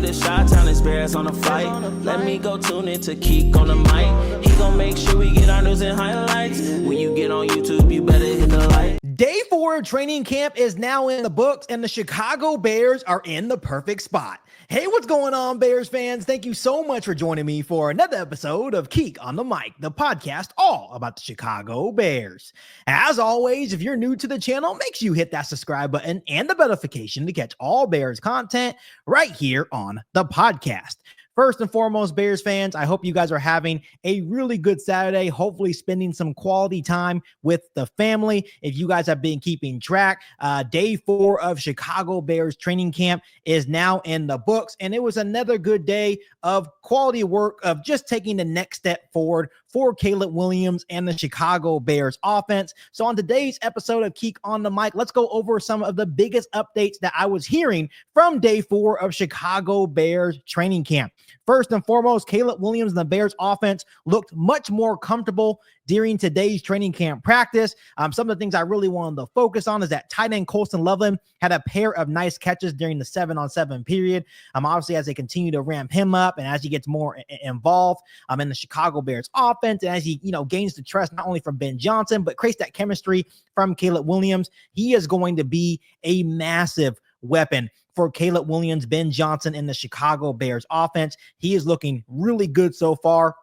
the Chi-Town experience on the flight. Let me go tune in to Keek on the mic. He gon' make sure we get our news and highlights. When you get on YouTube, you better hit the like. Day 4 of training camp is now in the books, and the Chicago Bears are in the perfect spot. Hey, what's going on, Bears fans? Thank you so much for joining me for another episode of Keek on the Mic, the podcast all about the Chicago Bears. As always, if you're new to the channel, make sure you hit that subscribe button and the notification to catch all Bears content right here on the podcast. First and foremost, Bears fans, I hope you guys are having a really good Saturday, hopefully spending some quality time with the family. If you guys have been keeping track, day 4 of Chicago Bears training camp is now in the books, and it was another good day of quality work of just taking the next step forward for Caleb Williams and the Chicago Bears offense. So on today's episode of Keek on the Mic, let's go over some of the biggest updates that I was hearing from day 4 of Chicago Bears training camp. First and foremost, Caleb Williams and the Bears offense looked much more comfortable during today's training camp practice. Some of the things I really wanted to focus on is that tight end Colston Loveland had a pair of nice catches during the 7-on-7 period. Obviously, as they continue to ramp him up and as he gets more involved in the Chicago Bears offense, and as he gains the trust not only from Ben Johnson, but creates that chemistry from Caleb Williams, he is going to be a massive weapon for Caleb Williams, Ben Johnson, in the Chicago Bears offense. He is looking really good so far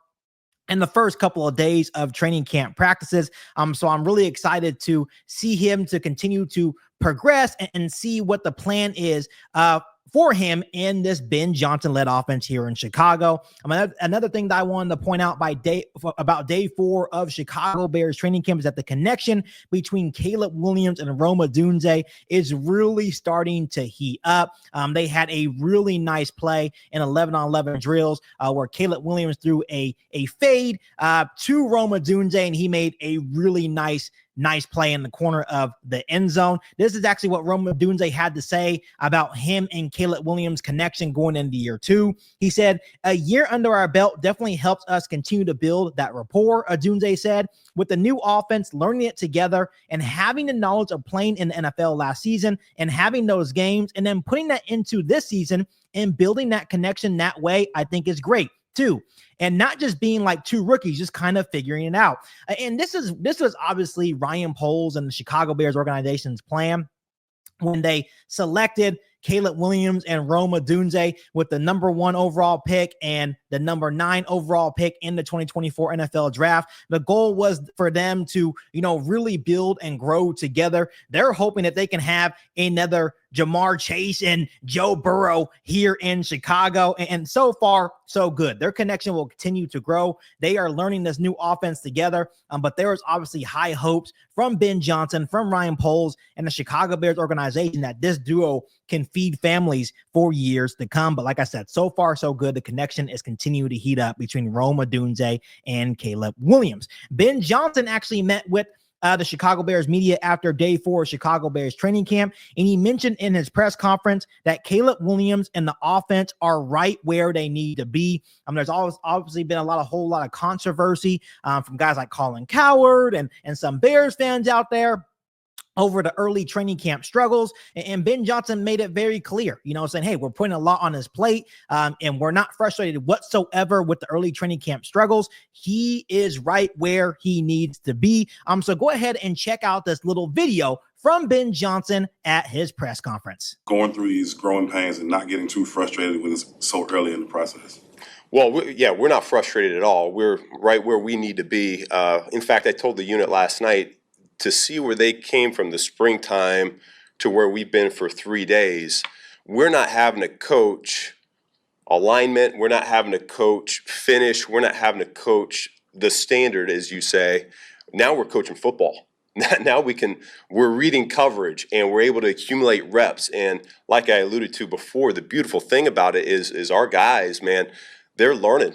in the first couple of days of training camp practices. So I'm really excited to see him to continue to progress and see what the plan is for him in this Ben Johnson-led offense here in Chicago. Another thing that I wanted to point out about day 4 of Chicago Bears training camp is that the connection between Caleb Williams and Rome Odunze is really starting to heat up. They had a really nice play in 11-on-11 drills where Caleb Williams threw a fade to Rome Odunze, and he made a really nice play in the corner of the end zone. This is actually what Rome Odunze had to say about him and Caleb Williams' connection going into year 2. He said, "A year under our belt definitely helps us continue to build that rapport," Odunze said. "With the new offense, learning it together and having the knowledge of playing in the NFL last season and having those games and then putting that into this season and building that connection that way, I think is great too. And not just being like two rookies, just kind of figuring it out." And this was obviously Ryan Poles and the Chicago Bears organization's plan when they selected Caleb Williams and Rome Odunze with the number 1 overall pick and the number 9 overall pick in the 2024 NFL draft. The goal was for them to, really build and grow together. They're hoping that they can have another Jamar Chase and Joe Burrow here in Chicago. And so far, so good. Their connection will continue to grow. They are learning this new offense together. But there is obviously high hopes from Ben Johnson, from Ryan Poles, and the Chicago Bears organization that this duo can feed families for years to come. But like I said, so far, so good. The connection is continuing to heat up between Rome Odunze and Caleb Williams. Ben Johnson actually met with the Chicago Bears media after day 4 of Chicago Bears training camp. And he mentioned in his press conference that Caleb Williams and the offense are right where they need to be. There's always obviously been a whole lot of controversy from guys like Colin Cowherd and some Bears fans out there over the early training camp struggles. And Ben Johnson made it very clear, saying, hey, we're putting a lot on his plate and we're not frustrated whatsoever with the early training camp struggles. He is right where he needs to be. So go ahead and check out this little video from Ben Johnson at his press conference. Going through these growing pains and not getting too frustrated when it's so early in the process. Well, we're not frustrated at all. We're right where we need to be. In fact, I told the unit last night, to see where they came from the springtime to where we've been for 3 days, we're not having to coach alignment. We're not having to coach finish. We're not having to coach the standard, as you say. Now we're coaching football. Now we're reading coverage and we're able to accumulate reps. And like I alluded to before, the beautiful thing about it is our guys, man, they're learning.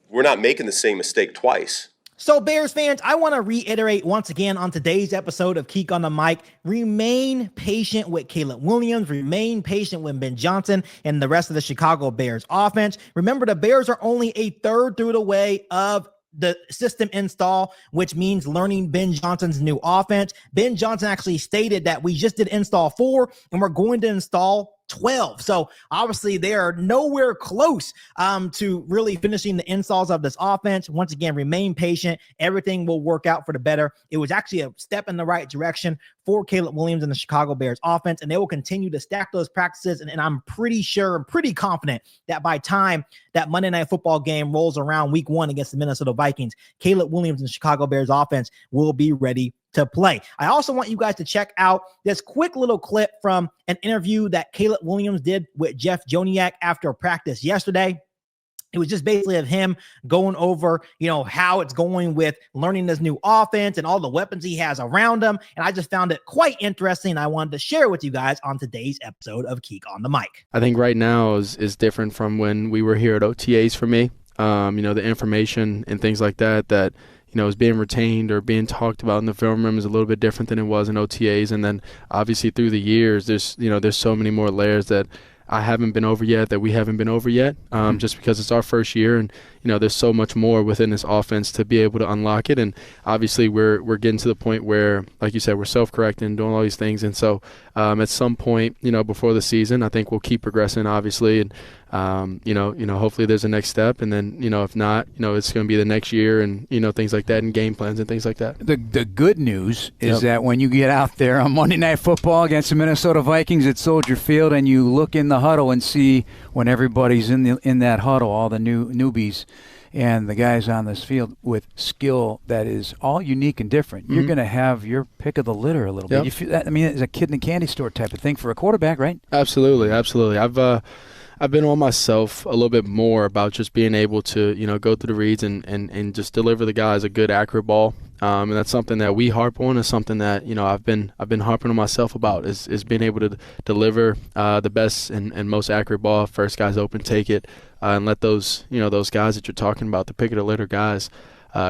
We're not making the same mistake twice. So Bears fans, I want to reiterate once again on today's episode of Keek on the Mic, remain patient with Caleb Williams, remain patient with Ben Johnson and the rest of the Chicago Bears offense. Remember, the Bears are only a third through the way of the system install, which means learning Ben Johnson's new offense. Ben Johnson actually stated that we just did install 4 and we're going to install 12. So obviously they are nowhere close to really finishing the installs of this offense. Once again, remain patient. Everything will work out for the better. It was actually a step in the right direction for Caleb Williams and the Chicago Bears offense, and they will continue to stack those practices. And I'm pretty confident that by time that Monday Night Football game rolls around week 1 against the Minnesota Vikings, Caleb Williams and the Chicago Bears offense will be ready to play. I also want you guys to check out this quick little clip from an interview that Caleb Williams did with Jeff Joniak after practice yesterday. It was just basically of him going over, how it's going with learning this new offense and all the weapons he has around him. And I just found it quite interesting. I wanted to share it with you guys on today's episode of Keek on the Mic. I think right now is different from when we were here at OTAs for me. The information and things like that is being retained or being talked about in the film room is a little bit different than it was in OTAs. And then obviously through the years, there's so many more layers that I haven't been over yet, that we haven't been over yet, just because it's our first year. And, there's so much more within this offense to be able to unlock it. And obviously we're getting to the point where, like you said, we're self-correcting, doing all these things. And so at some point, before the season, I think we'll keep progressing, obviously. And, hopefully there's a next step. And then, if not, it's going to be the next year and, things like that, and game plans and things like that. The good news is that when you get out there on Monday Night Football against the Minnesota Vikings at Soldier Field and you look in the huddle and see when everybody's in that huddle, all the newbies and the guys on this field with skill that is all unique and different, you're going to have your pick of the litter a little bit. You feel that, it's a kid in a candy store type of thing for a quarterback, right? Absolutely. I've been on myself a little bit more about just being able to, go through the reads and just deliver the guys a good, accurate ball. And that's something that we harp on. Is something that I've been harping on myself about is being able to deliver the best and most accurate ball. First guys open, take it, and let those those guys that you're talking about, the pick of the litter guys,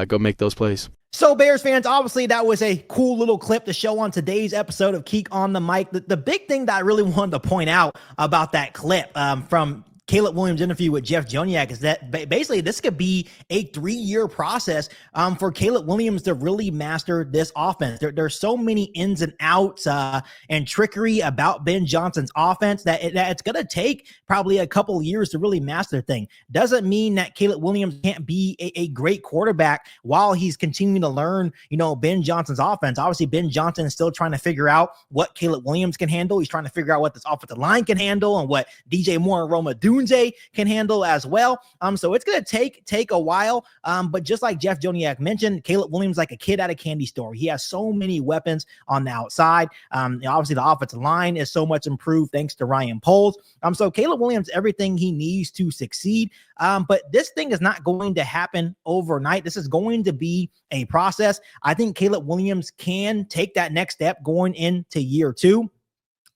go make those plays. So Bears fans, obviously that was a cool little clip to show on today's episode of Keek on the Mic. The big thing that I really wanted to point out about that clip from Caleb Williams' interview with Jeff Joniak is that basically this could be a 3-year process for Caleb Williams to really master this offense. There's so many ins and outs and trickery about Ben Johnson's offense that it's going to take probably a couple years to really master the thing. Doesn't mean that Caleb Williams can't be a great quarterback while he's continuing to learn, Ben Johnson's offense. Obviously, Ben Johnson is still trying to figure out what Caleb Williams can handle. He's trying to figure out what this offensive line can handle and what DJ Moore and Roma Odunze can handle as well. So it's going to take a while. But just like Jeff Joniak mentioned, Caleb Williams like a kid at a candy store. He has so many weapons on the outside. Obviously the offensive line is so much improved thanks to Ryan Poles. So Caleb Williams, everything he needs to succeed. But this thing is not going to happen overnight. This is going to be a process. I think Caleb Williams can take that next step going into year 2.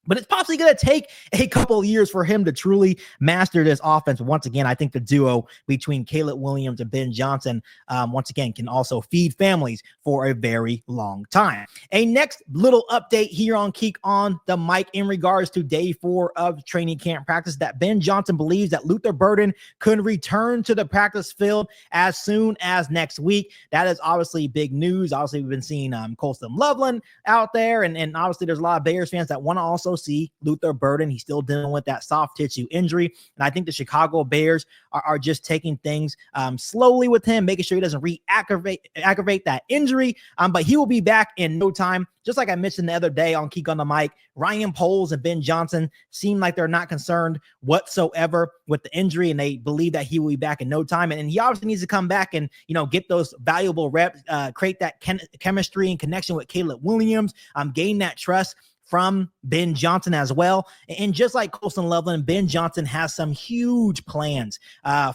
But it's possibly going to take a couple of years for him to truly master this offense. Once again, I think the duo between Caleb Williams and Ben Johnson, once again, can also feed families for a very long time. A next little update here on Keek on the Mic in regards to day 4 of training camp practice, that Ben Johnson believes that Luther Burden could return to the practice field as soon as next week. That is obviously big news. Obviously, we've been seeing Colston Loveland out there, and obviously there's a lot of Bears fans that want to also see Luther Burden. He's still dealing with that soft tissue injury. And I think the Chicago Bears are just taking things slowly with him, making sure he doesn't aggravate that injury. But he will be back in no time. Just like I mentioned the other day on Keek on the Mic, Ryan Poles and Ben Johnson seem like they're not concerned whatsoever with the injury, and they believe that he will be back in no time. And he obviously needs to come back and, get those valuable reps, create that chemistry and connection with Caleb Williams, gain that trust from Ben Johnson as well. And just like Colston Loveland, Ben Johnson has some huge plans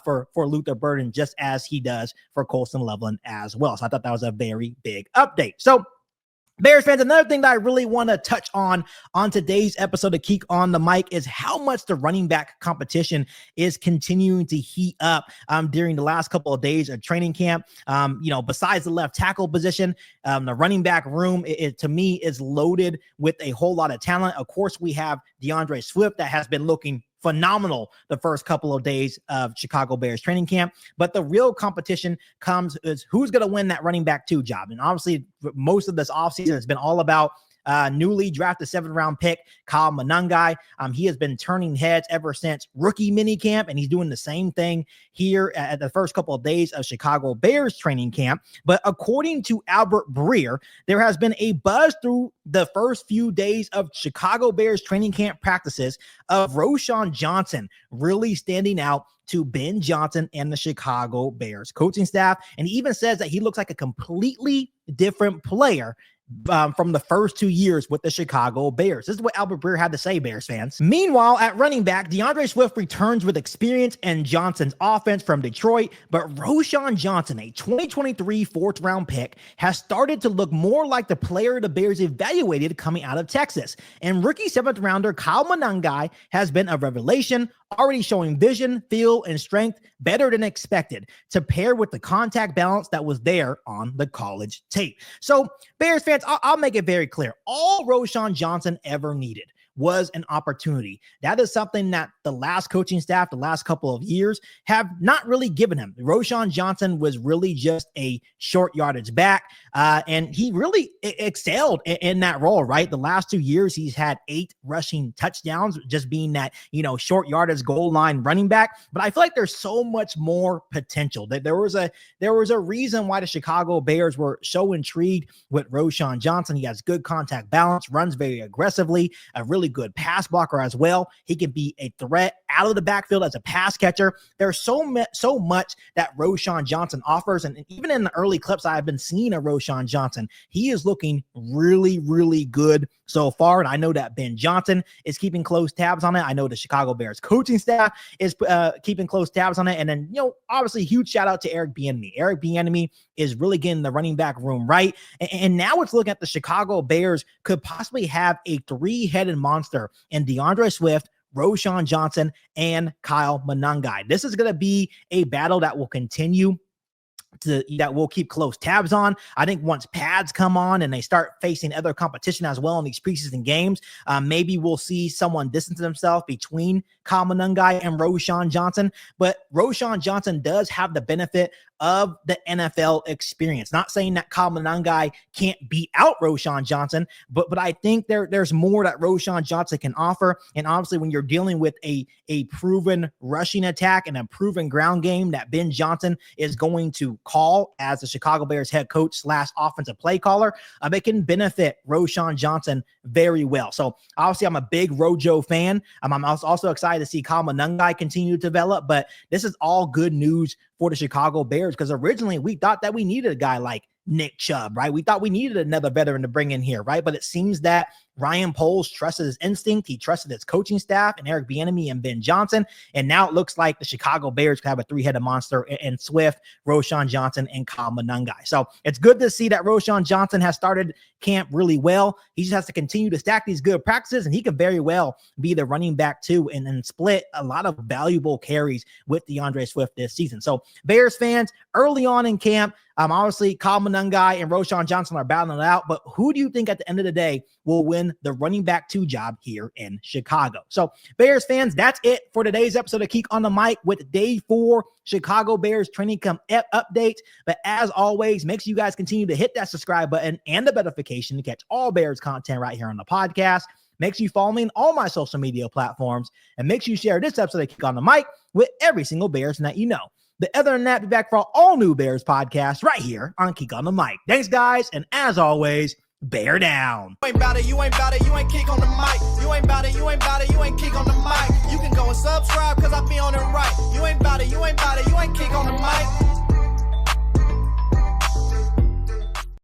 for Luther Burden, just as he does for Colston Loveland as well. So I thought that was a very big update. So Bears fans, another thing that I really want to touch on today's episode of Keek on the Mic is how much the running back competition is continuing to heat up during the last couple of days of training camp. Besides the left tackle position, the running back room, it to me is loaded with a whole lot of talent. Of course, we have DeAndre Swift that has been looking phenomenal the first couple of days of Chicago Bears training camp. But the real competition comes is who's going to win that running back 2 job. And obviously, most of this offseason has been all about newly drafted 7th-round pick, Kyle Monangai. He has been turning heads ever since rookie minicamp, and he's doing the same thing here at the first couple of days of Chicago Bears training camp. But according to Albert Breer, there has been a buzz through the first few days of Chicago Bears training camp practices of Roschon Johnson really standing out to Ben Johnson and the Chicago Bears coaching staff. And he even says that he looks like a completely different player from the first 2 years with the Chicago Bears. This is what Albert Breer had to say, Bears fans. Meanwhile, at running back, DeAndre Swift returns with experience in Johnson's offense from Detroit, but Roschon Johnson, a 2023 4th-round pick, has started to look more like the player the Bears evaluated coming out of Texas. And rookie 7th-rounder Kyle Monangai has been a revelation, already showing vision, feel, and strength better than expected to pair with the contact balance that was there on the college tape. So, Bears fans, I'll make it very clear. All Roschon Johnson ever needed was an opportunity. That is something that the last coaching staff, the last couple of years, have not really given him. Roschon Johnson was really just a short yardage back, and he really excelled in that role, right? The last 2 years, he's had 8 rushing touchdowns, just being that, short yardage goal line running back. But I feel like there's so much more potential. That there was a reason why the Chicago Bears were so intrigued with Roschon Johnson. He has good contact balance, runs very aggressively, a really good pass blocker as well. He can be a threat out of the backfield as a pass catcher. There's so much that Roschon Johnson offers. And even in the early clips I've been seeing of Roschon Johnson, he is looking really, really good so far. And I know that Ben Johnson is keeping close tabs on it. I know the Chicago Bears coaching staff is keeping close tabs on it. And then, obviously huge shout out to Eric Bieniemy. Eric Bieniemy is really getting the running back room right. And now it's looking at the Chicago Bears could possibly have a 3-headed monster in DeAndre Swift, Roschon Johnson, and Kyle Monangai. This is going to be a battle that will continue that we'll keep close tabs on. I think once pads come on and they start facing other competition as well in these preseason games, maybe we'll see someone distance themselves between Kyle Monangai and Roschon Johnson. But Roschon Johnson does have the benefit of the NFL experience. Not saying that Kyle Monangai can't beat out Roschon Johnson, but I think there's more that Roschon Johnson can offer. And obviously, when you're dealing with a proven rushing attack and a proven ground game that Ben Johnson is going to call as the Chicago Bears head coach / offensive play caller, it can benefit Roschon Johnson very well. So obviously, I'm a big Rojo fan. I'm also excited to see Kyle Monangai continue to develop, but this is all good news for the Chicago Bears, because originally we thought that we needed a guy like Nick Chubb, right? We thought we needed another veteran to bring in here, right? But it seems that Ryan Poles trusted his instinct. He trusted his coaching staff and Eric Bieniemy and Ben Johnson. And now it looks like the Chicago Bears could have a 3-headed monster in Swift, Roschon Johnson, and Kyle Monangai. So it's good to see that Roschon Johnson has started camp really well. He just has to continue to stack these good practices, and he can very well be the running back too and split a lot of valuable carries with DeAndre Swift this season. So Bears fans, early on in camp, obviously Kyle Monangai and Roschon Johnson are battling it out, but who do you think at the end of the day will win the running back 2 job here in Chicago? So Bears fans, that's it for today's episode of Keek on the Mic with day 4 Chicago Bears training camp updates. But as always, make sure you guys continue to hit that subscribe button and the notification to catch all Bears content right here on the podcast. Make sure you follow me on all my social media platforms, and make sure you share this episode of Keek on the Mic with every single Bears that you know. But other than that, be back for all new Bears podcasts right here on Keek on the Mic. Thanks, guys, and as always, bear down. You ain't bout it, you ain't bout it, you ain't Keek on the mic. You ain't bout it, you ain't bout it, you ain't Keek on the mic. You can go and subscribe, cause I be on it